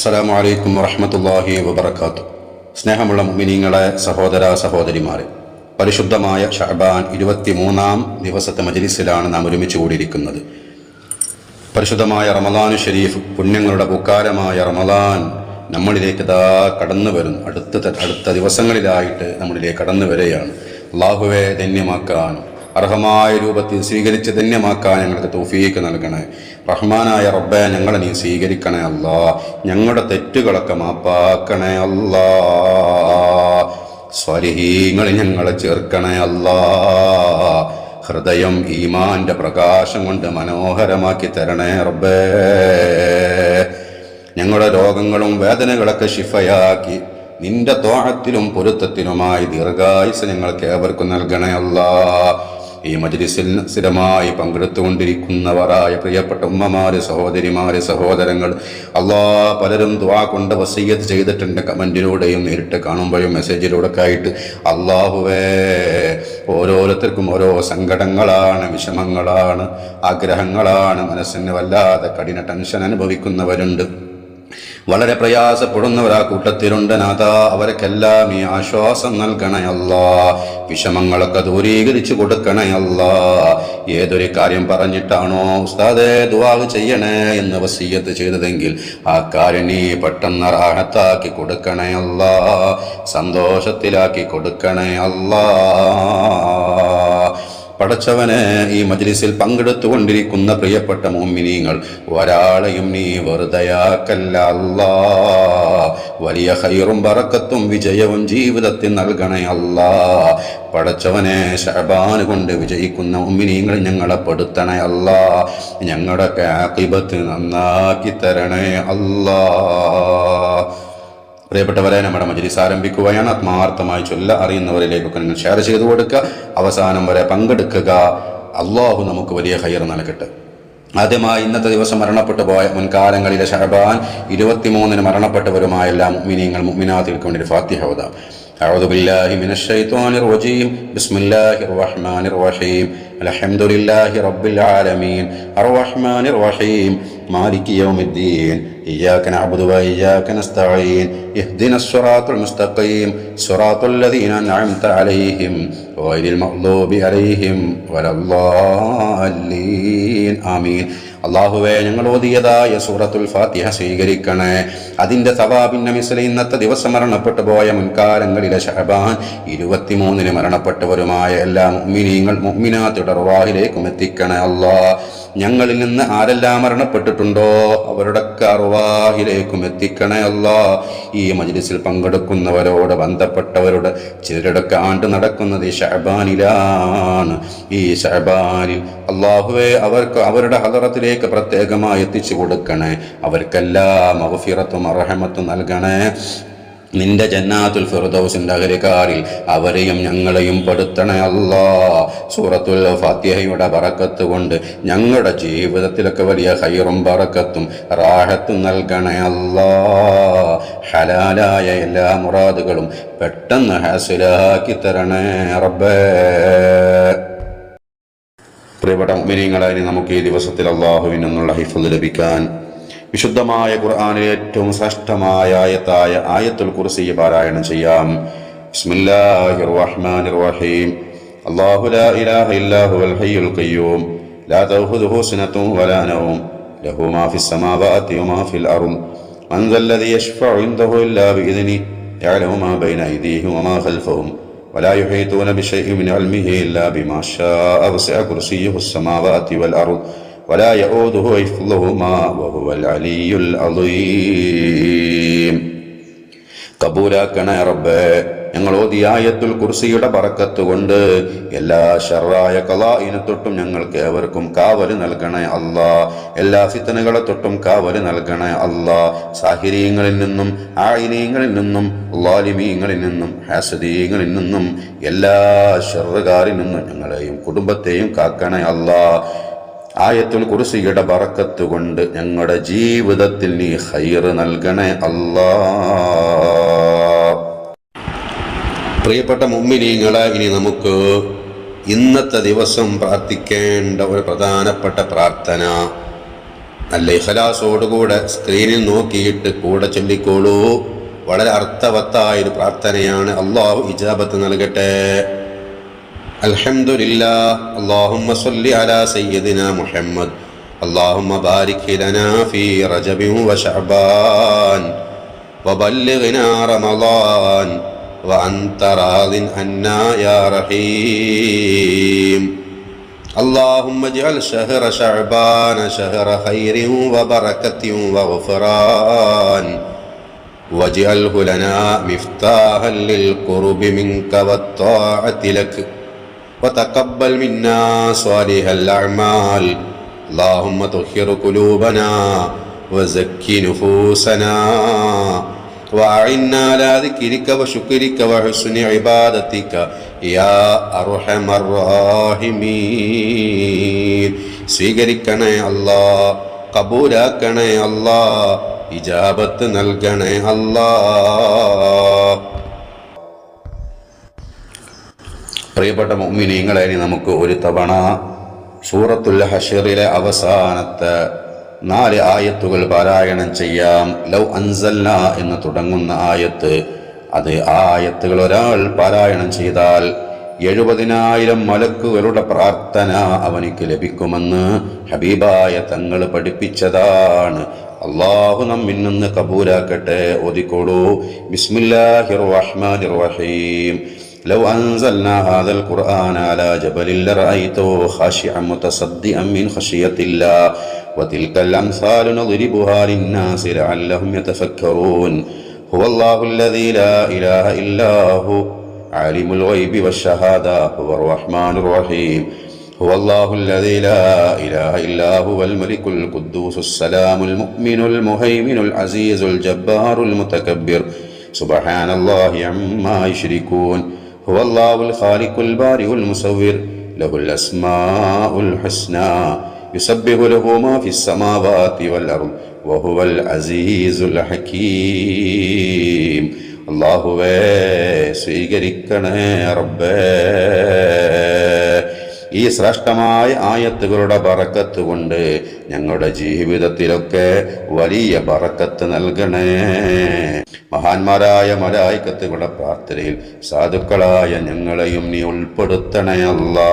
അസ്സലാമു അലൈക്കും വറഹ്മത്തുള്ളാഹി വബറകാതുഹു. സ്നേഹമുള്ള മുഅ്മിനീങ്ങളെ, സഹോദര സഹോദരിമാരെ, പരിശുദ്ധമായ ശഅബാൻ 23-ാം ദിവസത്തെ മജ്ലിസിലാണ് നാം ഒരുമിച്ച് കൂടിയിരിക്കുന്നത്. പരിശുദ്ധമായ റമളാനു ഷരീഫ്, പുണ്യങ്ങളുടെ പൂക്കാലമായ റമളാൻ നമ്മളിലേക്ക് കടന്നു വരുന്നു. അടുത്ത ദിവസങ്ങളിലായിട്ട് നമ്മളിലേക്ക് കടന്നു വരികയാണ്. അല്ലാഹുവേ, ധന്യമാക്കാനും അർഹമായ രൂപത്തിൽ സ്വീകരിച്ച് ധന്യമാക്കാൻ ഞങ്ങൾക്ക് തൗഫീഖ് നൽകണേ. റഹ്മാനായ റബ്ബേ, ഞങ്ങളെ നീ സ്വീകരിക്കണേ അല്ലാ. ഞങ്ങളുടെ തെറ്റുകളൊക്കെ മാപ്പാക്കണേ അല്ലാ. സ്വാലിഹീങ്ങളിൽ ഞങ്ങളെ ചേർക്കണേ അല്ലാ. ഹൃദയം ഈമാന്റെ പ്രകാശം കൊണ്ട് മനോഹരമാക്കി തരണേ റബ്ബേ. ഞങ്ങളുടെ രോഗങ്ങളും വേദനകളൊക്കെ ശിഫയാക്കി നിന്റെ ത്വാഅത്തിലും പൊരുത്തത്തിലുമായി ദീർഘായുസ്സ് ഞങ്ങൾക്ക് ഏവർക്കും നൽകണേ അല്ലാ. ഈ മജ്ലിസിൽ സ്ഥിരമായി പങ്കെടുത്തുകൊണ്ടിരിക്കുന്നവരായ പ്രിയപ്പെട്ട ഉമ്മമാര്, സഹോദരിമാര്, സഹോദരങ്ങൾ, അല്ലാ, പലരും ദുആ കൊണ്ട് വസിയ്യത്ത് ചെയ്തിട്ടുണ്ട്. കമന്റിലൂടെയും നേരിട്ട് കാണുമ്പോഴും മെസ്സേജിലൂടെ ഒക്കെ ആയിട്ട്. അല്ലാഹുവേ, ഓരോരുത്തർക്കും ഓരോ സങ്കടങ്ങളാണ്, വിഷമങ്ങളാണ്, ആഗ്രഹങ്ങളാണ്. മനസ്സിന് വല്ലാതെ കഠിന ടെൻഷൻ അനുഭവിക്കുന്നവരുണ്ട്. വളരെ പ്രയാസപ്പെടുന്നവർ ആ കൂട്ടത്തിലുണ്ട്. നാഥാ, അവർക്കെല്ലാം ഈ ആശ്വാസം നൽകണേ അല്ലാ. വിഷമങ്ങളൊക്കെ ദൂരീകരിച്ചു കൊടുക്കണേ അല്ലാ. ഏതൊരു കാര്യം പറഞ്ഞിട്ടാണോ ഉസ്താദേ ദുആ ചെയ്യണേ എന്ന് വസിയ്യത്ത് ചെയ്തതെങ്കിൽ ആ കാര്യം നീ പെട്ടെന്ന് റാഹത്താക്കി കൊടുക്കണേ അല്ലാ. സന്തോഷത്തിലാക്കി കൊടുക്കണേ അല്ലാ. പടച്ചവനെ, ഈ മജ്ലിസിൽ പങ്കെടുത്തുകൊണ്ടിരിക്കുന്ന പ്രിയപ്പെട്ട മുഅ്മിനീങ്ങൾ ഒരാളെയും നീ വെറുതെയാക്കല്ല അല്ലാ. വലിയ ഖൈറും ബറക്കത്തും വിജയവും ജീവിതത്തിൽ നൽകണേ അല്ലാ. പടച്ചവനെ, ശഅബാൻ കൊണ്ട് വിജയിക്കുന്ന മുഅ്മിനീങ്ങൾ ഞങ്ങളെ പെടുത്തണേ അല്ലാ. ഞങ്ങളുടെ ആഖിബത്ത് നന്നാക്കി തരണേ അല്ലാ. പ്രിയപ്പെട്ടവരെ, നമ്മുടെ മജ്ലിസ് ആരംഭിക്കുകയാണ്. ആത്മാർത്ഥമായി അറിയുന്നവരിലേക്കൊക്കെ നിങ്ങൾ ഷെയർ ചെയ്തു കൊടുക്കുക. അവസാനം വരെ പങ്കെടുക്കുക. അല്ലാഹു നമുക്ക് വലിയ ഖൈർ നൽകട്ടെ. ആദ്യമായി ഇന്നത്തെ ദിവസം മരണപ്പെട്ടു പോയ മുൻകാലങ്ങളിലെ ശഅബാൻ 23-ന് മരണപ്പെട്ടവരുമായ എല്ലാ മുഅ്മിനീങ്ങൾ മുഅ്മിനാത്തുകൾക്ക് വേണ്ടി ഫാത്തിഹ ഓതാം. أعوذ بالله من الشيطان الرجيم. بسم الله الرحمن الرحيم. الحمد لله رب العالمين الرحمن الرحيم مالك يوم الدين إياك نعبد وإياك نستعين اهدنا الصراط المستقيم صراط الذين أنعمت عليهم غير المغضوب عليهم ولا الضالين آمين. അല്ലാഹുവേ, ഞങ്ങൾ ഓതിയതായ സൂറത്തുൽ ഫാത്തിഹ സ്വീകരിക്കണേ. അതിന്റെ സവാബിന്റെ മിസ്ല ഇന്നത്തെ ദിവസം മരണപ്പെട്ടു പോയ മുൻകാലങ്ങളിലെ ശഅബാൻ 23-ന് മരണപ്പെട്ടവരുമായ എല്ലാ മുഅ്മിനീങ്ങൾ മുഅ്മിനാത്തുകളുടെ അർവാഹിലേക്കും എത്തിക്കണേ അല്ലാ. ഞങ്ങളിൽ നിന്ന് ആരെല്ലാം മരണപ്പെട്ടിട്ടുണ്ടോ അവരുടെ അർവാഹിലേക്കും എത്തിക്കണേ അല്ലാ. ഈ മജ്ലിസിൽ പങ്കെടുക്കുന്നവരോട് ബന്ധപ്പെട്ടവരുടെ ചിലരുടെയൊക്കെ ആണ്ട് നടക്കുന്നത് ഈ ശഅബാനിലാണ്. ഈ ശഅബാനിൽ അല്ലാഹുവേ, അവർക്ക് അവരുടെ ഹദറത്തിലേക്ക് പ്രത്യേകമായി എത്തിച്ചു കൊടുക്കണേ. അവർക്കെല്ലാം മഗ്ഫിറത്തും റഹ്മത്തും നൽകണേ. നിന്റെ ജന്നാത്തുൽ ഫിർദൗസിന്റെ അഹ്ലികാരിൽ അവരെയും ഞങ്ങളെയും പെടുത്തണേ അല്ലാ. സൂറത്തുൽ ഫാത്തിഹയുടെ ബറക്കത്ത് കൊണ്ട് ഞങ്ങളുടെ ജീവിതത്തിലൊക്കെ വലിയ ഖൈറും ബറക്കത്തും റാഹത്തും നൽകണേ അല്ലാ. ഹലാലായ എല്ലാ മുറാദുകളും പെട്ടെന്ന് ഹാസിലാക്കി തരണേ റബ്ബേ. പ്രിയപ്പെട്ട മുഅ്മിനീങ്ങളെ, നമുക്ക് ഈ ദിവസത്തിൽ അല്ലാഹുവിൽ നിന്നുള്ള ഹിഫ്ള് ലഭിക്കാൻ വിശുദ്ധമായ ഖുർആനിലെ ഏറ്റവും ശ്രേഷ്ഠമായ ആയത്തായ ആയത്തുൽ കുർസി പാരായണം ചെയ്യാം. ബിസ്മില്ലാഹിർ റഹ്മാനിർ റഹീം. അല്ലാഹു ലാ ഇലാഹ ഇല്ലാ ഹുവൽ ഹയ്യുൽ ഖയ്യൂം ലാ തഅഖുദുഹു സിനത്തുൻ വലാ നൗം ലഹു മാ ഫിസ് സമാവാതി വമാ ഫിൽ അർദ് മൻ ദല്ലദീ യശ്ഫഉ ഇൻദഹു ഇല്ലാ ബിഇദ്നിഹി യഅലമു മാ ബൈന അയ്ദീഹിം വമാ ഖൽഫഹും ولا يحيطون بشيء من علمه إلا بما شاء وسع كرسيه السماوات والأرض ولا يؤوده حفظهما وهو العلي العظيم. കബൂലാക്കണേ റബ്ബേ. ഞങ്ങൾ ഓതിയ ആയത്തുൽ കുർസിയുടെ ബറക്കത്ത് കൊണ്ട് എല്ലാ ശർറായ ഖലാഇനെ തൊട്ടും ഞങ്ങൾക്ക് ഏവർക്കും കാവല് നൽകണേ അല്ലാ. എല്ലാ ഫിത്നകളെ തൊട്ടും കാവല് നൽകണേ അല്ലാ. സാഹിരീങ്ങളിൽ നിന്നും ആയിനീങ്ങളിൽ നിന്നും ളാലിമീങ്ങളിൽ നിന്നും ഹാസദീങ്ങളിൽ നിന്നും എല്ലാ ശർറുകാരിൽ നിന്നും ഞങ്ങളെയും കുടുംബത്തെയും കാക്കണേ അല്ലാ. ആയത്തുൽ കുർസിയുടെ ബറക്കത്ത് കൊണ്ട് ഞങ്ങളുടെ ജീവിതത്തിൽ നീ ഖൈർ നൽകണേ അല്ലാ. പ്രിയപ്പെട്ട മുഅ്മിനീങ്ങളെ, ഇനി നമുക്ക് ഇന്നത്തെ ദിവസം പ്രാർത്ഥിക്കേണ്ട ഒരു പ്രധാനപ്പെട്ട പ്രാർത്ഥന നല്ല ഇഖ്ലാസോടുകൂടെ സ്ക്രീനിൽ നോക്കിയിട്ട് കൂടെ ചൊല്ലിക്കോളൂ. വളരെ അർത്ഥവത്തായൊരു പ്രാർത്ഥനയാണ്. അള്ളാഹു ഇജാബത്ത് നൽകട്ടെ. അൽഹംദുലില്ലാഹ്. അല്ലാഹുമ്മ സ്വല്ലി അലാ സയ്യിദിനാ മുഹമ്മദ്. അല്ലാഹുമ്മ ബാരിക് ലനാ ഫീ റജബിൻ വ ശഅബാൻ വബല്ലിഗ്നാ റമളാൻ വഅൻത റാദിൻ അന്നാ യാ റഹീം. اللهم اجعل شهر شعبان شهر خير وبركة وغفران واجعله لنا مفتاحا للقرب منك والطاعة لك وتقبل منا صالح الأعمال. اللهم طهر قلوبنا وزكي نفوسنا وأعنا على ذكرك وشكرك وحسن عبادتك يا أرحم الراحمين. സ്വീകരിക്കണേ അല്ലാ, കബൂലാക്കണേ അല്ലാ, ഇജാബത്ത് നൽകണേ അല്ലാ. പ്രിയപ്പെട്ട മുഅ്മിനീങ്ങളെ, നമുക്ക് ഒരു തവണ സൂറത്തുൽ ഹശ്റിലെ അവസാനത്തെ 4 ആയത്തുകൾ പാരായണം ചെയ്യാം. ലൗ അൻസൽന എന്ന് തുടങ്ങുന്ന ആയത്ത്, അത് ആ ആയത്തുകൾ ഒരാൾ പാരായണം ചെയ്താൽ 70,000 മലക്കുകളുടെ പ്രാർത്ഥന അവനിക്ക് ലഭിക്കുമെന്ന് ഹബീബായ തങ്ങൾ പഠിപ്പിച്ചതാണ്. അല്ലാഹു നമ്മിൽ നിന്ന് കബൂലാക്കട്ടെ. ഓതിക്കോളൂ. ബിസ്മില്ലാഹിർ റഹ്മാനിർ റഹീം. لو أنزلنا هذا القرآن على جبل لرأيته خاشعا متصدعا من خشية الله وتلك الأمثال نضربها للناس لعلهم يتفكرون. هو الله الذي لا إله إلا هو عالم الغيب والشهادة هو الرحمن الرحيم. هو الله الذي لا إله إلا هو الملك القدوس السلام المؤمن المهيمن العزيز الجبار المتكبر سبحان الله عما يشركون. هو الله الخالق البارئ المصور له الأسماء الحسنى يسبح له ما في السماوات والأرض وهو العزيز الحكيم. അല്ലാഹുവേ, സ്വീകരിക്കണേ റബ്ബേ. ഈ ശ്രേഷ്ഠമായ ആയത്തുകളുടെ ബറക്കത്ത് കൊണ്ട് ഞങ്ങളുടെ ജീവിതത്തിലൊക്കെ വലിയ ബറക്കത്ത് നൽകണേ. മഹാന്മാരായ മലായികത്തുകളുടെ പ്രാർത്ഥനയിൽ സാധുക്കളായ ഞങ്ങളെയും നീ ഉൾപ്പെടുത്തണേ അല്ലാ.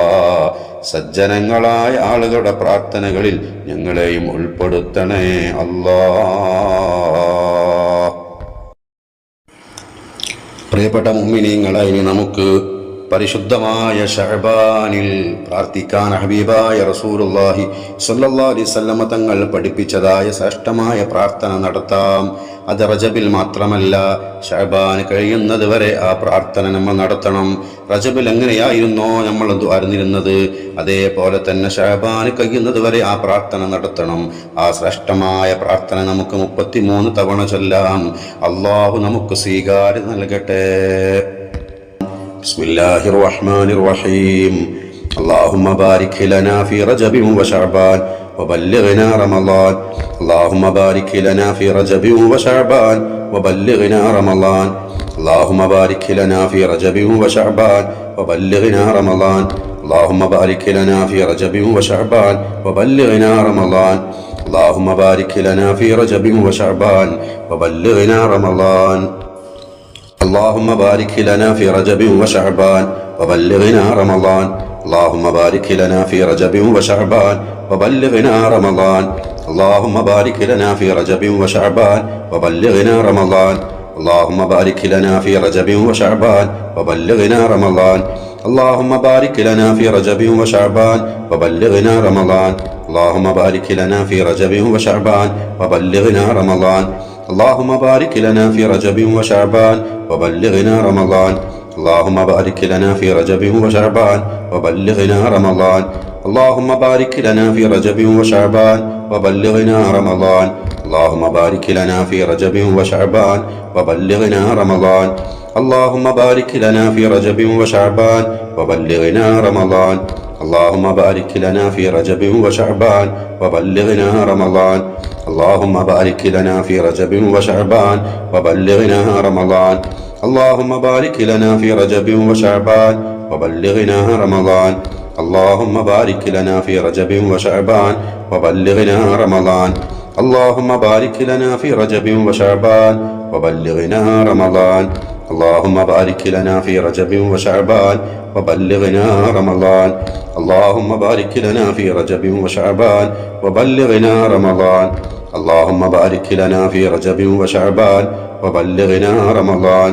സജ്ജനങ്ങളായ ആളുകളുടെ പ്രാർത്ഥനകളിൽ ഞങ്ങളെയും ഉൾപ്പെടുത്തണേ അല്ലാ. പ്രിയപ്പെട്ട മുഅ്മിനീങ്ങളെ, ഇനി നമുക്ക് പരിശുദ്ധമായ ശഅബാനിൽ പ്രാർത്ഥിക്കാൻ ഹബീബായ റസൂലുള്ളാഹി സ്വല്ലല്ലാഹു അലൈഹി വസല്ലം തങ്ങൾ പഠിപ്പിച്ചതായ ശ്രേഷ്ഠമായ പ്രാർത്ഥന നടത്താം. അത് റജബിൽ മാത്രമല്ല, ശഅബാൻ കഴിയുന്നത് വരെ ആ പ്രാർത്ഥന നമ്മൾ നടത്തണം. റജബിൽ എങ്ങനെയായിരുന്നോ നമ്മൾ അറിഞ്ഞിരുന്നത്, അതേപോലെ തന്നെ ശഅബാൻ കഴിയുന്നത് വരെ ആ പ്രാർത്ഥന നടത്തണം. ആ ശ്രേഷ്ഠമായ പ്രാർത്ഥന നമുക്ക് 33 തവണ ചൊല്ലാം. അല്ലാഹു നമുക്ക് സ്വീകാര്യത നൽകട്ടെ. بسم الله الرحمن الرحيم. اللهم بارك لنا في رجب وشعبان وبلغنا رمضان. اللهم بارك لنا في رجب وشعبان وبلغنا رمضان. اللهم بارك لنا في رجب وشعبان وبلغنا رمضان. اللهم بارك لنا في رجب وشعبان وبلغنا رمضان. اللهم بارك لنا في رجب وشعبان وبلغنا رمضان. اللهم بارك لنا في رجب وشعبان وبلغنا رمضان. اللهم بارك لنا في رجب وشعبان وبلغنا رمضان. اللهم بارك لنا في رجب وشعبان وبلغنا رمضان. اللهم بارك لنا في رجب وشعبان وبلغنا رمضان. اللهم بارك لنا في رجب وشعبان وبلغنا رمضان. اللهم بارك لنا في رجب وشعبان وبلغنا رمضان. اللهم بارك لنا في رجب وشعبان وبلغنا رمضان. اللهم بارك لنا في رجب وشعبان وبلغنا رمضان. اللهم بارك لنا في رجب وشعبان وبلغنا رمضان. اللهم بارك لنا في رجب وشعبان وبلغنا رمضان. اللهم بارك لنا في رجب وشعبان وبلغنا رمضان. اللهم بارك لنا في رجب وشعبان وبلغنا رمضان. اللهم بارك لنا في رجب وشعبان وبلغنا رمضان. اللهم بارك لنا في رجب وشعبان وبلغنا رمضان. اللهم بارك لنا في رجب وشعبان وبلغنا رمضان. اللهم بارك لنا في رجب وشعبان وبلغنا رمضان اللهم بارك لنا في رجب وشعبان وبلغنا رمضان اللهم بارك لنا في رجب وشعبان وبلغنا رمضان اللهم بارك لنا في رجب وشعبان وبلغنا رمضان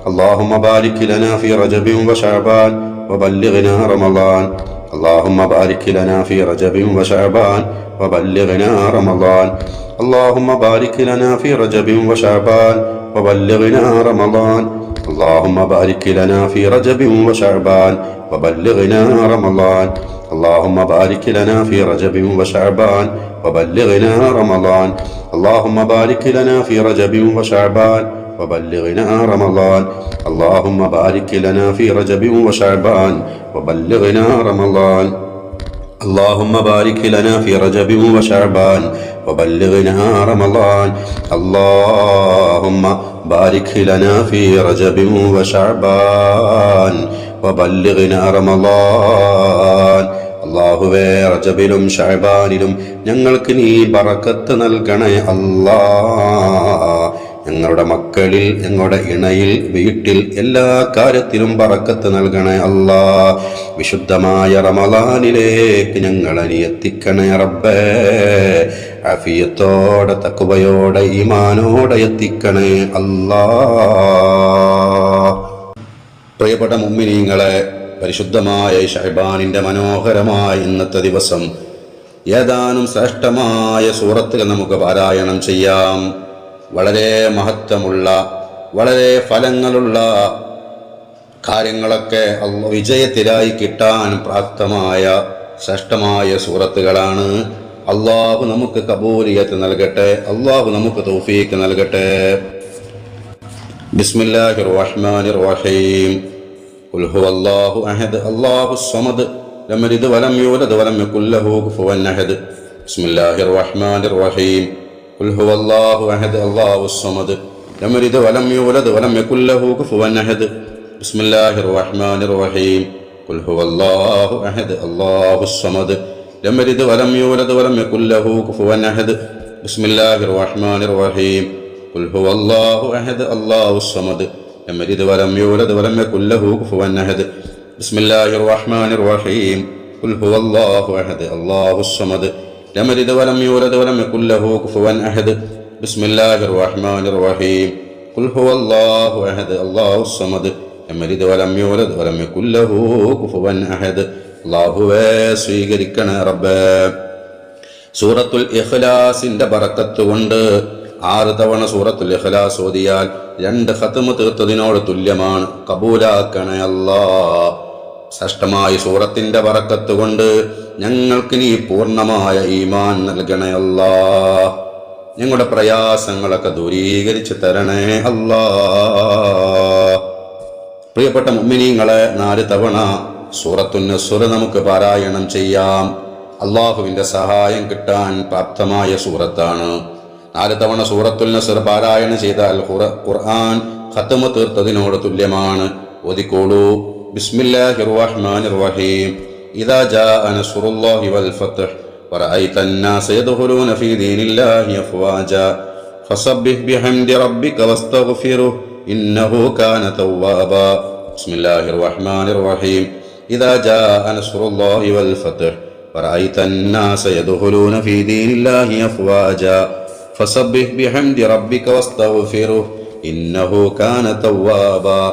اللهم بارك لنا في رجب وشعبان وبلغنا رمضان اللهم بارك لنا في رجب وشعبان وبلغنا رمضان اللهم بارك لنا في رجب وشعبان وبلغنا رمضان اللهم بارك لنا في رجب وشعبان وبلغنا رمضان اللهم بارك لنا في رجب وشعبان وبلغنا رمضان اللهم بارك لنا في رجب وشعبان وبلغنا رمضان اللهم بارك لنا في رجب وشعبان وبلغنا رمضان اللهم بارك لنا في رجب وشعبان وبلغنا رمضان اللهم بارك لنا في رجب وشعبان وبلغنا رمضان അല്ലാഹുവേ റജബിലും ശഅബാനിലും ഞങ്ങൾക്ക് നീ ബറക്കത്ത് നൽകണേ അല്ലാഹ് ഞങ്ങളുടെ മക്കളിൽ ഞങ്ങളുടെ ഇണയിൽ വീട്ടിൽ എല്ലാ കാര്യത്തിലും ബറക്കത്ത് നൽകണേ അല്ലാഹ് വിശുദ്ധമായ റമളാനിലേക്ക് ഞങ്ങളെ നീ എത്തിക്കണേ റബ്ബേ ആഫിയത്തോടെ തഖ്വയോടെ ഈമാനോടെ എത്തിക്കണേ അല്ലാഹ് പ്രിയപ്പെട്ട മുഅ്മിനീങ്ങളെ പരിശുദ്ധമായ ശഅബാനിന്റെ മനോഹരമായ ഇന്നത്തെ ദിവസം ഏതാനും ശ്രേഷ്ഠമായ സൂറത്തുകൾ നമുക്ക് പാരായണം ചെയ്യാം വളരെ മഹത്വമുള്ള വളരെ ഫലങ്ങളുള്ള കാര്യങ്ങളൊക്കെ വിജയത്തിലായി കിട്ടാൻ പ്രാപ്തമായ ശ്രേഷ്ഠമായ സൂറത്തുകളാണ് അല്ലാഹു നമുക്ക് കബൂലിയത്ത് നൽകട്ടെ അല്ലാഹു നമുക്ക് തൗഫീഖ് നൽകട്ടെ ബിസ്മില്ലാഹിർ റഹ്മാനിർ റഹീം ഖുൽ ഹുവല്ലാഹു അഹദ് അല്ലാഹുസ് സമദ് ലം യലിദ് വലം യൂലദ് വലം യകുൽ ലഹു കുഫുവൻ അഹദ് ബിസ്മില്ലാഹിർ റഹ്മാനിർ റഹീം ഖുൽ ഹുവല്ലാഹു അഹദ് അല്ലാഹുസ് സമദ് ലം യലിദ് വലം യൂലദ് വലം യകുൽ ലഹു കുഫുവൻ അഹദ് ബിസ്മില്ലാഹിർ റഹ്മാനിർ റഹീം ഖുൽ ഹുവല്ലാഹു അഹദ് അല്ലാഹുസ് സമദ് ലം യലിദ് വലം യൂലദ് വലം യകുൽ ലഹു കുഫുവൻ അഹദ് ബിസ്മില്ലാഹിർ റഹ്മാനിർ റഹീം ഖുൽ ഹുവല്ലാഹു അഹദ് അല്ലാഹുസ് സമദ് لم يلد ولم يولد ولم يكن له كفوا أحد بسم الله الرحمن الرحيم قل هو الله أحد الله الصمد لم يلد ولم يولد ولم يكن له كفوا أحد بسم الله الرحمن الرحيم قل هو الله أحد الله الصمد لم يلد ولم يولد ولم يكن له كفوا أحد الله സ്വീകരിക്കണേ റബ്ബേ സൂറത്തുൽ ഇഖ്ലാസിന്റെ ബറക്കത്ത് കൊണ്ട് 6 തവണ സൂറത്തുൽ ഇഖ്ലാസ് ഓതിയാൽ 2 ഖത്മ് തീർത്തതിനോട് തുല്യമാണ് കബൂലാക്കണേ അല്ലാഹ് ശ്രേഷ്ഠമായ സൂറത്തിന്റെ ബറക്കത്ത് കൊണ്ട് ഞങ്ങൾക്ക് നീ പൂർണ്ണമായ ഈമാൻ നൽകണേ അല്ലാഹ് ഞങ്ങളുടെ പ്രയാസങ്ങളൊക്കെ ദൂരീകരിച്ച് തരണേ അല്ലാഹ് പ്രിയപ്പെട്ട മുഅ്മിനീങ്ങളെ 4 തവണ സൂറത്തുൻ നസ്ർ നമുക്ക് പാരായണം ചെയ്യാം അല്ലാഹുവിന്റെ സഹായം കിട്ടാൻ പ്രാപ്തമായ സൂറത്താണ് 4 തവണ സൂറത്തുൽ നസ്ർ പാരായണം ചെയ്താൽ ഖുർആൻ ഖത്മ് തീർത്തതിനോട് തുല്യമാണ് ഓതിക്കോളൂ ബിസ്മില്ലാഹിർ റഹ്മാനിർ റഹീം ഇദാ ജാഅ നസ്റുല്ലാഹി വൽ ഫത്ഹ് വറഅയ്ത അന്നാസ യദ്ഖുലൂന ഫീ ദീനില്ലാഹി അഫ്വാജാ ഫസബ്ബിഹ് ബിഹംദി റബ്ബിക വസ്തഗ്ഫിറുഹു ഇന്നഹു കാന തവ്വാബാ ബിസ്മില്ലാഹിർ റഹ്മാനിർ റഹീം ഇദാ ജാഅ നസ്റുല്ലാഹി വൽ ഫത്ഹ് വറഅയ്ത അന്നാസ യദ്ഖുലൂന ഫീ ദീനില്ലാഹി അഫ്വാജാ فسبح بحمد ربك واستغفره إنه كان توابا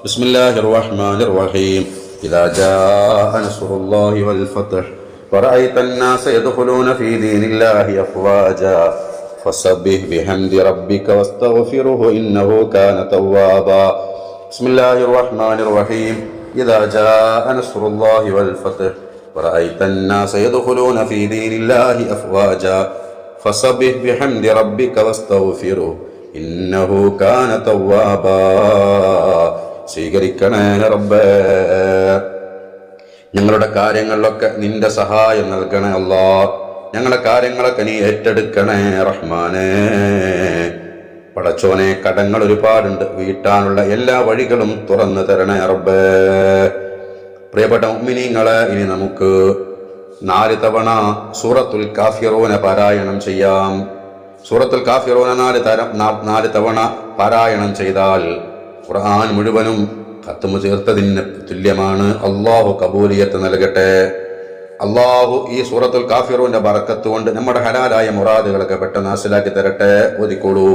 بسم الله الرحمن الرحيم إذا جاء نصر الله والفتح ورأيت الناس يدخلون في دين الله أفواجا فسبح بحمد ربك واستغفره إنه كان توابا بسم الله الرحمن الرحيم إذا جاء نصر الله والفتح ورأيت الناس يدخلون في دين الله أفواجا فسبح بحمد ربك واستغفره إنه كان توابا സ്വീകരിക്കണേ റബ്ബേ ഞങ്ങളുടെ കാര്യങ്ങളിലൊക്കെ നിന്റെ സഹായം നൽകണേ അല്ലാഹ് ഞങ്ങളുടെ കാര്യങ്ങളൊക്കെ നീ ഏറ്റെടുക്കണേ റഹ്മാനേ പടച്ചോനെ കടങ്ങൾ ഒരുപാടുണ്ട് വീട്ടാനുള്ള എല്ലാ വഴികളും തുറന്നു തരണേ റബ്ബേ പ്രിയപ്പെട്ട മുഅ്മിനീങ്ങളെ ഇനി നമുക്ക് 4 തവണ സൂറത്തുൽ കാഫിറൂന പാരായണം ചെയ്യാം സൂറത്തുൽ കാഫിറൂന 4 തവണ പാരായണം ചെയ്താൽ ഖുർആൻ മുഴുവനും ഖത്മു ചേർത്തതിന് തുല്യമാണ്. അള്ളാഹു കബൂലിയത്ത് നൽകട്ടെ. അള്ളാഹു ഈ സൂറത്തുൽ കാഫിറൂന്റെ ബറക്കത്ത് കൊണ്ട് നമ്മുടെ ഹലാലായ മുറാദുകളൊക്കെ പെട്ടെന്ന് ഹാസിലാക്കി തരട്ടെ. ഓതിക്കോളൂ.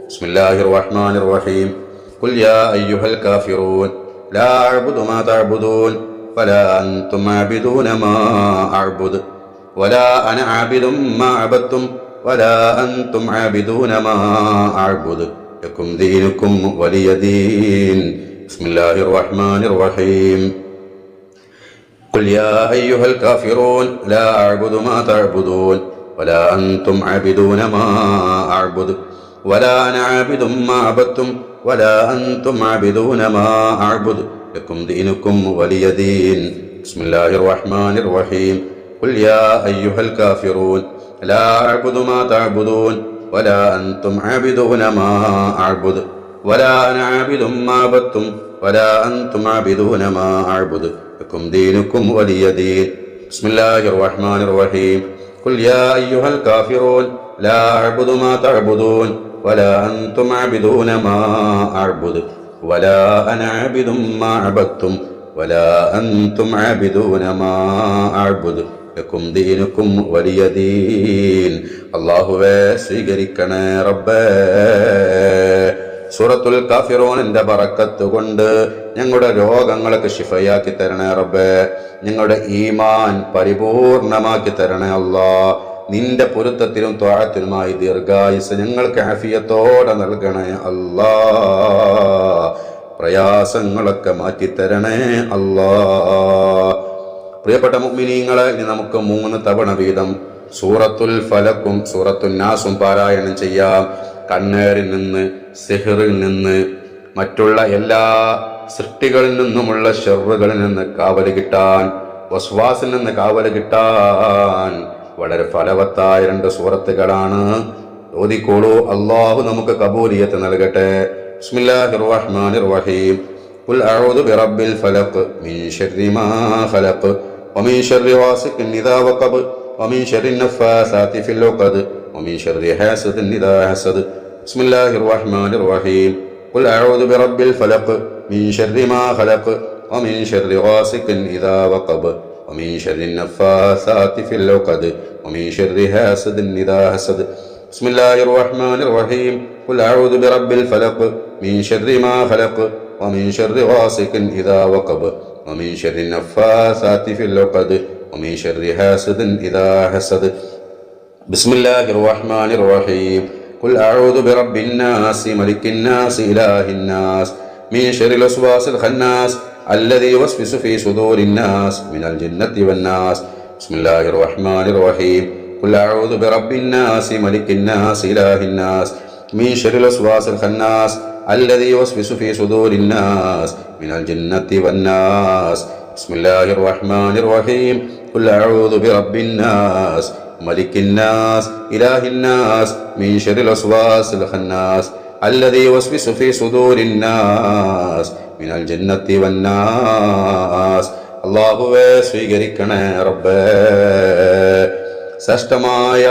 ബിസ്മില്ലാഹിർ റഹ്മാനിർ റഹീം. ഖുൽ യാ അയ്യുഹൽ കാഫിറൂൻ ലാ അഅ്ബുദു മാ തഅ്ബുദൂൻ വലാ അൻതും ആബിദൂന മാ അഅ്ബുദു വലാ അന ആബിദും മാ അബദ്തും വലാ അൻതും ആബിദൂന മാ അഅ്ബുദു ലക്കും ദീനുക്കും വലിയ ദീൻ. ബിസ്മില്ലാഹിർ റഹ്മാനിർ റഹീം. قل يا أيها الكافرون لا أعبد ما تعبدون ولا أنتم عابدون ما أعبد ولا أنا عابد ما عبدتم ولا أنتم عابدون ما أعبد لكم دينكم ولي دين. بسم الله الرحمن الرحيم. قل يا أيها الكافرون لا أعبد ما تعبدون ولا أنتم عابدون ما أعبد ولا أنا عابد ما عبدتم ولا أنتم عابدون ما أعبد لكم دينكم ولي دين. بسم الله الرحمن الرحيم. قل يا أيها الكافرون لا أعبد ما تعبدون ولا أنتم عابدون ما أعبد ولا أنا عابد ما عبدتم ولا أنتم عابدون ما أعبد لكم دينكم ولي دين. അല്ലാഹുവേ സ്വീകരിക്കണേ റബ്ബേ. സൂറത്തുൽ കാഫിറൂനിന്റെ ബറക്കത്ത് കൊണ്ട് ഞങ്ങളുടെ രോഗങ്ങളൊക്കെ ശിഫയാക്കി തരണേ റബ്ബേ. ഞങ്ങളുടെ ഈമാൻ പരിപൂർണമാക്കി തരണേ അല്ലാ. നിന്റെ പൊരുത്തത്തിലും ത്വാഅത്തിലുമായി ദീർഘായുസ് ഞങ്ങൾക്ക് ആഫിയത്തോടെ നൽകണേ അല്ലാ. പ്രയാസങ്ങളൊക്കെ മാറ്റിത്തരണേ അല്ലാ. പ്രിയപ്പെട്ട മുഅ്മിനീങ്ങളെ, ഇനി നമുക്ക് 3 തവണ വീതം സൂറത്തുൽ ഫലക്കും സൂറത്തുൻ നാസും പാരായണം ചെയ്യാം. കണ്ണേറിൽ നിന്ന്, സിഹ്റിൽ നിന്ന്, മറ്റുള്ള എല്ലാ സൃഷ്ടികളിൽ നിന്നുമുള്ള ഷർറുകളിൽ നിന്ന് കാവല് കിട്ടാൻ, വസ്വാസിൽ നിന്ന് കാവല് കിട്ടാൻ വളരെ ഫലവത്തായ 2 സൂറത്തുകളാണ്. ഓതിക്കോളൂ. അള്ളാഹു നമുക്ക് കബൂലിയത്ത് നൽകട്ടെ. ബിസ്മില്ലാഹിർ റഹ്മാനിർ റഹീം. ഖുൽ അഊദു ബിറബ്ബിൽ ഫലഖ് മിൻ ശർരി മാ ഖലഖ് വമിൻ ശർരി ഗാസിഖിൻ ഇദാ വഖബ് വമിൻ ശർരി നഫ്ഫാസാതി ഫിൽ ഉഖദ് വമിൻ ശർരി ഹാസിദിൻ ഇദാ ഹസദ്. ബിസ്മില്ലാഹിർ റഹ്മാനിർ റഹീം. ഖുൽ അഊദു ബിറബ്ബിൽ ഫലഖ് മിൻ ശർരി മാ ഖലഖ് വമിൻ ശർരി ഗാസിഖിൻ ഇദാ വഖബ് ومن شر النفاثات في العقد ومن شر حاسد إذا حسد. بسم الله الرحمن الرحيم. قل أعوذ برب الفلق من شر ما خلق ومن شر غاسق إذا وقب ومن شر النفاثات في العقد ومن شر حاسد إذا حسد. بسم الله الرحمن الرحيم. قل أعوذ برب الناس ملك الناس إله الناس من شر الوسواس الخناس الذي يوسوس في صدور الناس من الجنة والناس. بسم الله الرحمن الرحيم. قل أعوذ برب الناس ملك الناس إله الناس من شر الوسواس الخناس الذي يوسوس في صدور الناس من الجنة والناس. بسم الله الرحمن الرحيم. قل أعوذ برب الناس ملك الناس إله الناس من شر الوسواس الخناس الذي يوسوس في صدور الناس من الجنة والناس. അല്ലാഹുവേ സ്വീകരിക്കണേ റബ്ബേ. ശ്രേഷ്ഠമായ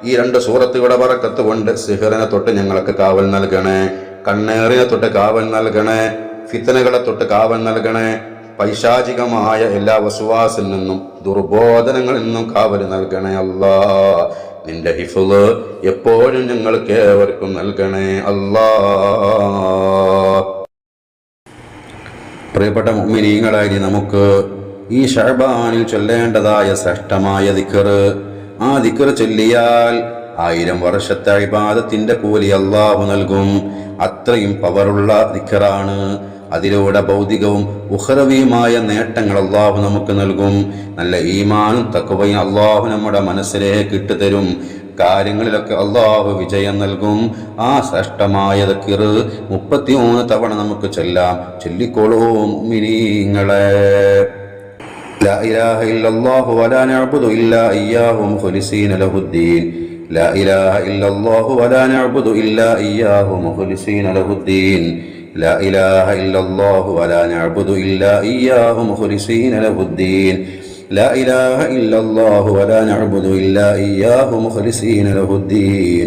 ഈ 2 സൂറത്തുകളുടെ ബറക്കത്ത് കൊണ്ട് സിഹറിനെ തൊട്ട് ഞങ്ങൾക്ക് കാവൽ നൽകണേ, കണ്ണേറിനെ തൊട്ട് കാവൽ നൽകണേ, ഫിത്നകളെ തൊട്ട് കാവൽ നൽകണേ, പൈശാചികമായ എല്ലാ വസ്വാസിൽ നിന്നും ദുർബോധനങ്ങളിൽ നിന്നും കാവൽ നൽകണേ അല്ലാ. നിന്റെ ഹിഫ്ള് എപ്പോഴും ഞങ്ങൾക്ക് ഏവർക്കും നൽകണേ അല്ലാ. പ്രിയപ്പെട്ട മുഅ്മിനീങ്ങളായി, നമുക്ക് ഈ ശഅബാനിൽ ചൊല്ലേണ്ടതായ ശ്രേഷ്ഠമായ ദിക്ർ, ആ ദിക്ർ ചൊല്ലിയാൽ 1000 വർഷത്തെ ഇബാദത്തിന്റെ കൂലി അല്ലാഹു നൽകും. അത്രയും പവറുള്ള ദിക്റാണ്. അതിലൂടെ ഭൗതികവും ഉഖ്റവിയുമായ നേട്ടങ്ങൾ അല്ലാഹു നമുക്ക് നൽകും. നല്ല ഈമാനും തഖ്വയും അല്ലാഹു നമ്മുടെ മനസ്സിലേക്ക് ഇട്ടുതരും. കാര്യങ്ങളിലൊക്കെ അല്ലാഹു വിജയം നൽകും. ആ ശ്രേഷ്ഠമായ ദിക്ർ 33 തവണ നമുക്ക് ചൊല്ലാം. ചൊല്ലിക്കോളൂ മുഅ്മിനീങ്ങളെ. ലാ ഇലാഹ ഇല്ലല്ലാഹു വലാ നഅ്ബുദു ഇല്ലാ ഇയ്യാഹു മുഖ്ലിസീന ലഹുദ്ദീൻ. ലാ ഇലാഹ ഇല്ലല്ലാഹു വലാ നഅ്ബുദു ഇല്ലാ ഇയ്യാഹു മുഖ്ലിസീന ലഹുദ്ദീൻ. لا إله إلا الله ولا نعبد إلا إياه مخلصين له الدين. لا إله إلا الله ولا نعبد إلا إياه مخلصين له الدين.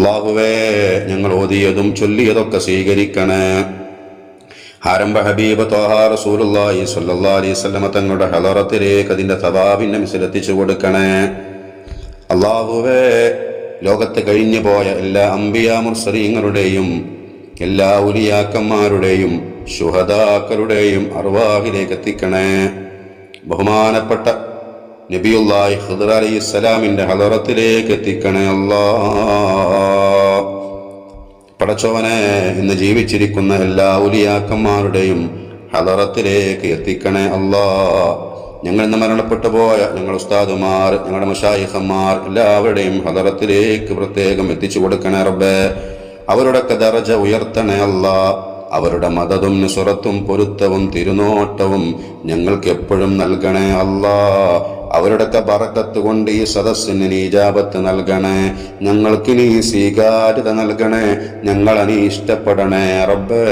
അല്ലാഹുവേ ഞങ്ങൾ ഓതിയതും ചൊല്ലിയതൊക്കെ സ്വീകരിക്കണേ. ആരംഭ ഹബീബ് ത്വാഹ റസൂലുള്ളാഹി സ്വല്ലല്ലാഹി അലൈഹി വസല്ലമ തങ്ങളുടെ ഹളറത്തിലേക്ക് അതിന്റെ തവാബിന്റെ മിസ്ലെത്തിച്ചു കൊടുക്കണേ. അല്ലാഹുവേ ലോകത്ത് കഴിഞ്ഞു പോയ എല്ലാ അംബിയാ മുർസലീങ്ങളുടെയും എല്ലാ ഉലിയാക്കന്മാരുടെയും ശുഹദാക്കളുടെയും അർവാഹിലേക്ക് എത്തിക്കണേ. ബഹുമാനപ്പെട്ട നബിയുല്ലാഹി ഖിദ്ർ അലൈഹിസ്സലാമിന്റെ ഹളറത്തിലേക്ക് എത്തിക്കണേ അല്ലാഹ്. പടച്ചവനെ ഇന്ന് ജീവിച്ചിരിക്കുന്ന എല്ലാ ഉലിയാക്കന്മാരുടെയും ഹളറത്തിലേക്ക് എത്തിക്കണേ അല്ലാഹ്. ഞങ്ങൾ ഇന്ന് മരണപ്പെട്ടു പോയ ഞങ്ങളുടെ ഉസ്താദുമാർ, ഞങ്ങളുടെ മശായിഖന്മാർ എല്ലാവരുടെയും ഹളറത്തിലേക്ക് പ്രത്യേകം എത്തിച്ചു കൊടുക്കണേ റബ്ബേ. അവരുടെയൊക്കെ ദറജ ഉയർത്തണേ അല്ലാഹ്. അവരുടെ മദതും നുസ്റത്തും പൊരുത്തവും തിരുനോട്ടവും ഞങ്ങൾക്ക് എപ്പോഴും നൽകണേ അല്ലാഹ്. അവരുടെയൊക്കെ ബറക്കത്ത് കൊണ്ട് ഈ സദസ്സിന് നീ ഇജാബത്ത് നൽകണേ. ഞങ്ങൾക്ക് നീ സ്വീകാര്യത നൽകണേ. ഞങ്ങളെ നീ ഇഷ്ടപ്പെടണേ റബ്ബേ.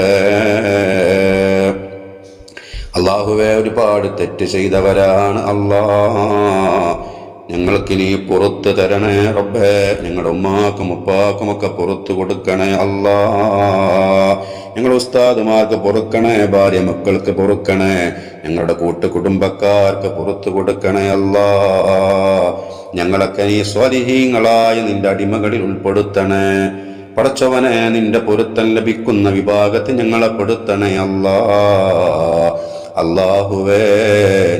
അല്ലാഹുവേ ഒരുപാട് തെറ്റ് ചെയ്തവരാണ് അല്ലാഹ്. ഞങ്ങൾക്ക് നീ പുറത്ത് തരണേ റബ്ബേ. ഞങ്ങളുടെ ഉമ്മാക്കും ഉപ്പാക്കുമൊക്കെ പുറത്തു കൊടുക്കണേ അല്ലാഹ്. ഞങ്ങളുടെ ഉസ്താദുമാർക്ക് പൊറുക്കണേ, ഭാര്യ മക്കൾക്ക് പൊറുക്കണേ, ഞങ്ങളുടെ കൂട്ടുകുടുംബക്കാർക്ക് പുറത്തു കൊടുക്കണേ അല്ലാഹ്. ഞങ്ങളൊക്കെ നീ സ്വാലിഹീങ്ങളായ നിന്റെ അടിമകളിൽ ഉൾപ്പെടുത്തണേ. പടച്ചവനെ നിന്റെ പൊരുത്തം ലഭിക്കുന്ന വിഭാഗത്തിൽ ഞങ്ങളെ പെടുത്തണേ അല്ലാഹ്. അല്ലാഹുവേ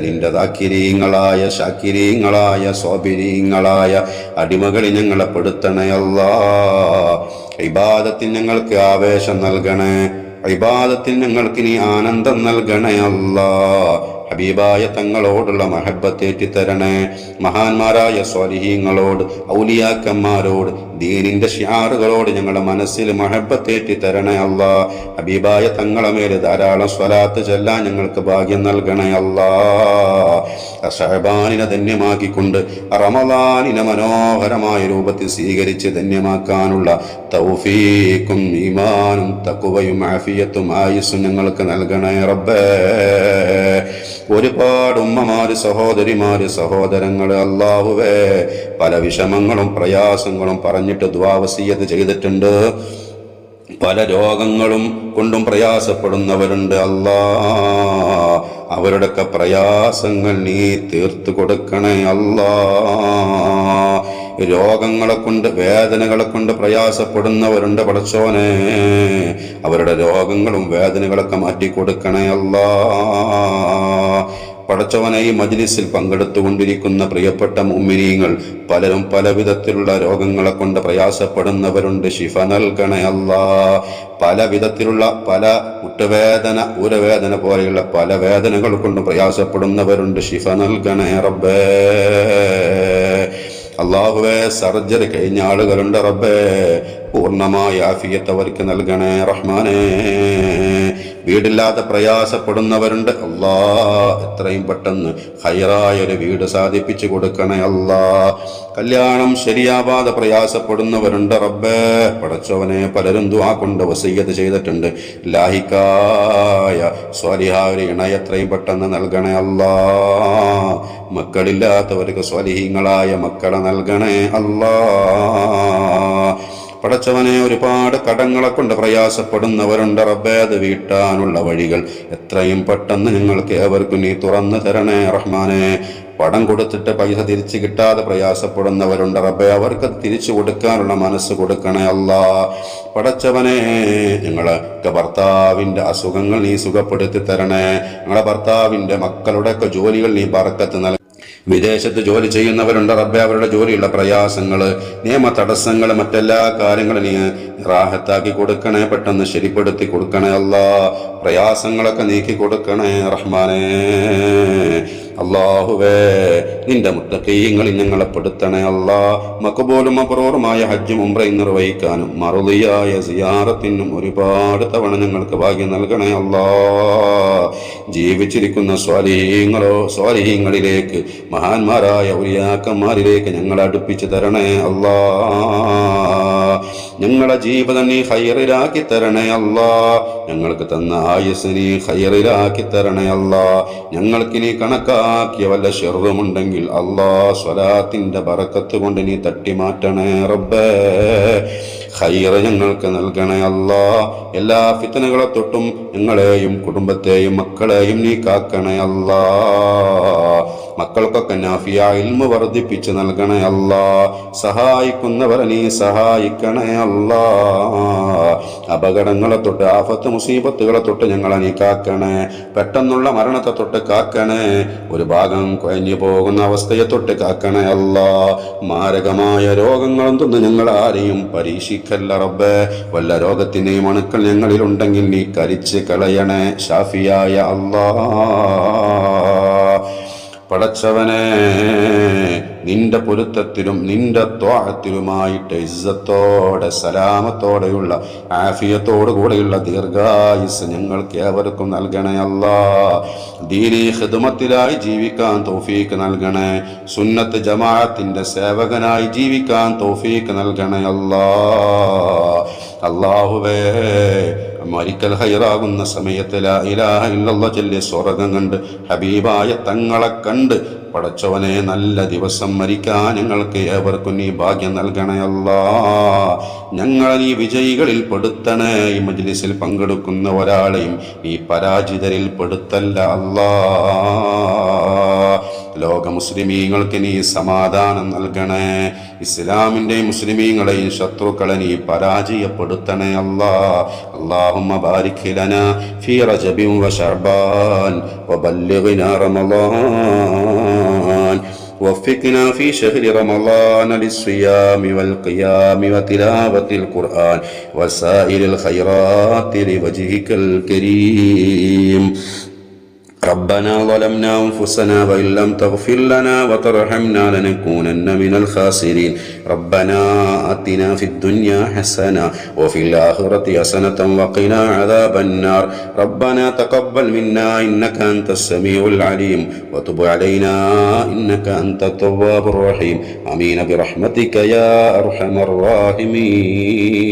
നിന്റെ ദാക്കിരീങ്ങളായ ശാക്കിരീങ്ങളായ സ്വാബിരീങ്ങളായ അടിമകളിൽ ഞങ്ങളെ പെടുത്തണേ അല്ലാഹ്. ഇബാദത്തിൽ ഞങ്ങൾക്ക് ആവേശം നൽകണേ. ഇബാദത്തിൽ ഞങ്ങൾക്ക് നീ ആനന്ദം നൽകണേ അല്ലാഹ്. ഹബീബായ തങ്ങളോടുള്ള മഹബത്തേറ്റി തരണേ. മഹാന്മാരായ സ്വാലിഹീങ്ങളോട്, ഔലിയാക്കന്മാരോട്, ദീനിന്റെ ഷിയാറുകളോട് ഞങ്ങളുടെ മനസ്സിൽ മഹബത്തേറ്റി തരണേ അല്ലാഹ്. ഹബീബായ തങ്ങളെ മേൽ ധാരാളം സ്വലാത്ത് ചൊല്ലാൻ ഞങ്ങൾക്ക് ഭാഗ്യം നൽകണേ അല്ലാഹ്. ശഅബാനിനെ ധന്യമാക്കിക്കൊണ്ട് റമളാനിനെ മനോഹരമായ രൂപത്തിൽ സ്വീകരിച്ച് ധന്യമാക്കാനുള്ള തൗഫീഖും ഈമാനും തഖ്വയും ആഫിയത്തും ആയുസ്സും ഞങ്ങൾക്ക് നൽകണേ റബ്ബേ. ഒരുപാട് ഉമ്മമാര്, സഹോദരിമാര്, സഹോദരങ്ങള് അല്ലാഹുവേ പല വിഷമങ്ങളും പ്രയാസങ്ങളും പറഞ്ഞിട്ട് ദുആ വസിയ്യത്ത് ചെയ്തിട്ടുണ്ട്. പല രോഗങ്ങളും കൊണ്ടും പ്രയാസപ്പെടുന്നവരുണ്ട് അല്ലാഹ്. അവരുടെയൊക്കെ പ്രയാസങ്ങൾ നീ തീർത്തു കൊടുക്കണേ അല്ലാഹ്. രോഗങ്ങളെ കൊണ്ട്, വേദനകളെ കൊണ്ട് പ്രയാസപ്പെടുന്നവരുണ്ട് പടച്ചോനെ. അവരുടെ രോഗങ്ങളും വേദനകളൊക്കെ മാറ്റിക്കൊടുക്കണേ അല്ലാഹ്. പടച്ചവനെ ഈ മജ്ലിസിൽ പങ്കെടുത്തുകൊണ്ടിരിക്കുന്ന പ്രിയപ്പെട്ട മുഅ്മിനീങ്ങൾ പലരും പല വിധത്തിലുള്ള രോഗങ്ങളെ കൊണ്ട് പ്രയാസപ്പെടുന്നവരുണ്ട്. ശിഫ നൽകണേ അല്ലാഹ്. പല വിധത്തിലുള്ള പല മുട്ടുവേദന, ഉരവേദന പോലെയുള്ള പല വേദനകൾ കൊണ്ട് പ്രയാസപ്പെടുന്നവരുണ്ട്. ശിഫ നൽകണേ റബ്ബേ. അല്ലാഹുവേ സർജറി കഴിഞ്ഞ ആളുകളുണ്ട് റബ്ബേ. പൂർണ്ണമായ ആഫിയത്ത് അവർക്ക് നൽകണേ റഹ്മാനേ. വീടില്ലാതെ പ്രയാസപ്പെടുന്നവരുണ്ട് അല്ലാഹ്. എത്രയും പെട്ടെന്ന് ഹൈറായൊരു വീട് സാധിപ്പിച്ചു കൊടുക്കണേ അല്ലാഹ്. കല്യാണം ശരിയാവാതെ പ്രയാസപ്പെടുന്നവരുണ്ട് റബ്ബേ. പടച്ചവനെ പലരും ദുആ കൊണ്ട് വസിയ്യത്ത് ചെയ്തിട്ടുണ്ട്. ലാഹിക്കായ സ്വാലിഹായ ഒരു ഇണ എത്രയും പെട്ടെന്ന് നൽകണേ അല്ലാഹ്. മക്കളില്ലാത്തവർക്ക് സ്വാലിഹീങ്ങളായ മക്കളെ നൽകണേ അല്ലാഹ്. പടച്ചവനെ ഒരുപാട് കടങ്ങളെ കൊണ്ട് പ്രയാസപ്പെടുന്നവരുണ്ട് റബ്ബേ. അത് വീട്ടാനുള്ള വഴികൾ എത്രയും പെട്ടെന്ന് ഞങ്ങൾക്ക് ഏവർക്കും നീ തുറന്നു തരണേ റഹ്മാനെ. പണം കൊടുത്തിട്ട് പൈസ തിരിച്ചു കിട്ടാതെ പ്രയാസപ്പെടുന്നവരുണ്ട് റബ്ബേ. അവർക്ക് തിരിച്ചു കൊടുക്കാനുള്ള മനസ്സ് കൊടുക്കണേ അല്ലാഹ്. പടച്ചവനെ ഞങ്ങളൊക്കെ ഭർത്താവിൻ്റെ അസുഖങ്ങൾ നീ സുഖപ്പെടുത്തി തരണേ. ഞങ്ങളെ ഭർത്താവിൻ്റെ മക്കളുടെയൊക്കെ ജോലികൾ നീ ബർക്കത്ത് നൽകണേ. വിദേശത്ത് ജോലി ചെയ്യുന്നവരുണ്ട് റബ്ബേ. അവരുടെ ജോലിയുള്ള പ്രയാസങ്ങൾ, നിയമ തടസ്സങ്ങൾ, മറ്റെല്ലാ കാര്യങ്ങളും നീ റാഹത്താക്കി കൊടുക്കണേ. പെട്ടെന്ന് ശരിപ്പെടുത്തി കൊടുക്കണേ അല്ലാഹ്. പ്രയാസങ്ങളൊക്കെ നീക്കി കൊടുക്കണേ റഹ്മാനേ. അല്ലാഹുവേ നിന്റെ മുത്തഖീങ്ങളിൽ ഞങ്ങളെ പെടുത്തണേ അല്ലാഹ്. മഖബൂലും മബ്റൂറുമായ ഹജ്ജും ഉംറയും നിർവഹിക്കാനും മറുദിയായ സിയാറത്തിനും ഒരുപാട് തവണ ഞങ്ങൾക്ക് ഭാഗ്യം നൽകണേ അല്ലാഹ്. ജീവിച്ചിരിക്കുന്ന സ്വാലിഹീങ്ങളിലേക്ക്, മഹാന്മാരായ ഔലിയാക്കന്മാരിലേക്ക് ഞങ്ങളെ അടുപ്പിച്ചു തരണേ അല്ലാഹ്. ഞങ്ങളെ ജീവിതം നീ ഖൈറിലാക്കി തരണേ അല്ലാഹ്. ഞങ്ങൾക്ക് തന്ന ആയുസ് നീ ഖൈറിലാക്കി തരണേ അല്ലാഹ്. ഞങ്ങൾക്ക് നീ കണക്കാ ഉണ്ടാക്കിയ വല്ല ഷെറുമുണ്ടെങ്കിൽ അല്ലാ സ്വലാത്തിന്റെ ബറക്കത്ത് കൊണ്ട് നീ തട്ടിമാറ്റണേ റബ്ബേ. ഖൈർ ഞങ്ങൾക്ക് നൽകണേ അല്ലാ. എല്ലാ ഫിത്നകളെ തൊട്ടും ഞങ്ങളെയും കുടുംബത്തെയും മക്കളെയും നീ കാക്കണേ അല്ലാ. മക്കൾക്കൊക്കെ നാഫിയ ഇൽമു വർദ്ധിപ്പിച്ച് നൽകണേ അല്ലാ. സഹായിക്കുന്നവരെ നീ സഹായിക്കണേ അല്ലാ. അപകടങ്ങളെ തൊട്ട് ആഫത്ത് മുസീബത്തുകളെ തൊട്ട് ഞങ്ങളെ നീ കാക്കണേ. പെട്ടെന്നുള്ള മരണത്തെ തൊട്ട് കാക്കണേ. ഒരു ഭാഗം കുഴഞ്ഞു പോകുന്ന അവസ്ഥയെ തൊട്ട് കാക്കണേ അല്ലാ. മാരകമായ രോഗങ്ങളെന്തൊന്നും ഞങ്ങൾ ആരെയും പരീക്ഷിക്കല്ല റബ്ബേ. വല്ല രോഗത്തിന്റെയും അണുക്കൾ ഞങ്ങളിലുണ്ടെങ്കിൽ നീ കരിച്ച് കളയണേ ഷാഫിയായ അല്ലാ. പടച്ചവനെ, നിന്റെ പൊരുത്തത്തിലും നിന്റെ ത്വാഅത്തിലുമായിട്ട് ഇസ്സത്തോടെ സലാമത്തോടെയുള്ള ആഫിയത്തോടു കൂടെയുള്ള ദീർഘായുസ് ഞങ്ങൾക്ക് ഏവർക്കും നൽകണേ അല്ലാ. ദീനീ ഖിദ്മത്തിലായി ജീവിക്കാൻ തൗഫീക്ക് നൽകണേ. സുന്നത്ത് ജമാഅത്തിന്റെ സേവകനായി ജീവിക്കാൻ തൗഫീക്ക് നൽകണേ അല്ലാ. അല്ലാഹുവേ, മരിക്കൽ ഹൈറാകുന്ന സമയത്ത് ലാ ഇലാഹ ഇല്ലല്ലാഹ് ചൊല്ലി സ്വർഗ്ഗം കണ്ട് ഹബീബായ തങ്ങളെ കണ്ട് പടച്ചവനെ നല്ല ദിവസം മരിക്കാൻ ഞങ്ങൾക്ക് ഏവർക്കും നീ ഭാഗ്യം നൽകണേ അല്ലാ. ഞങ്ങളെ നീ വിജയികളിൽ പെടുത്തണേ. ഈ മജ്ലിസിൽ പങ്കെടുക്കുന്ന ഒരാളെയും നീ പരാജിതരിൽ പെടുത്തല്ല അല്ലാ. ലോക മുസ്ലിമീങ്ങൾക്ക് നീ സമാധാനം നൽകണേ. ഇസ്ലാമിന്റെയും മുസ്ലിമീങ്ങളെയും ശത്രുക്കളെ നീ പരാജയപ്പെടുത്തണേ അല്ലാ. അല്ലാഹുമ്മ ബാരിക് ലനാ ഫീ റജബിൻ വശഅബാൻ വബല്ലിഗ്നാ റമളാൻ وفقنا في شهر رمضان للصيام والقيام وتلاوة القرآن وسائر الخيرات لوجهك الكريم. ربنا ظلمنا أنفسنا وإن لم تغفر لنا وترحمنا لنكونن من الخاسرين. ربنا آتنا في الدنيا حسنة وفي الآخرة حسنة وقنا عذاب النار. ربنا تقبل منا إنك أنت السميع العليم وتب علينا إنك أنت التواب الرحيم. آمين برحمتك يا أرحم الراحمين.